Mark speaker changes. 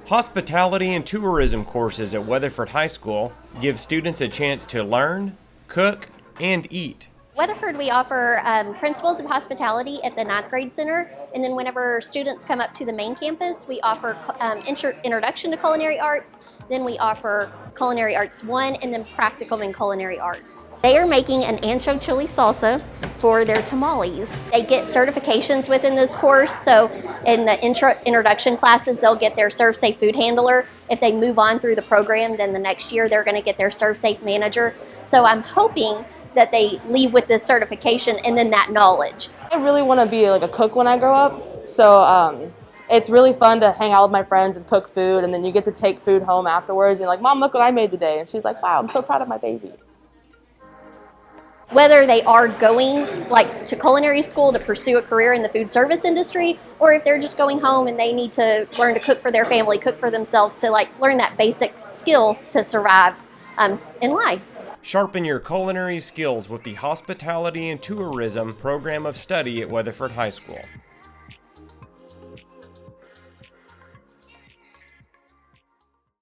Speaker 1: Hospitality and tourism courses at Weatherford High School give students a chance to learn, cook, and eat.
Speaker 2: Weatherford, we offer Principles of Hospitality at the 9th grade center, and then whenever students come up to the main campus, we offer Introduction to Culinary Arts, then we offer Culinary Arts 1, and then Practicum in Culinary Arts. They are making an ancho chili salsa for their tamales. They get certifications within this course, so in the introduction classes, they'll get their Serve Safe food handler. If they move on through the program, then the next year they're going to get their Serve Safe manager. So I'm hoping that they leave with this certification and then that knowledge.
Speaker 3: I really want to be like a cook when I grow up, so it's really fun to hang out with my friends and cook food, and then you get to take food home afterwards. You're like, Mom, look what I made today, and she's like, wow, I'm so proud of my baby.
Speaker 2: Whether they are going to culinary school to pursue a career in the food service industry, or if they're just going home and they need to learn to cook for their family, cook for themselves, to learn that basic skill to survive in life.
Speaker 1: Sharpen your culinary skills with the Hospitality and Tourism Program of Study at Weatherford High School.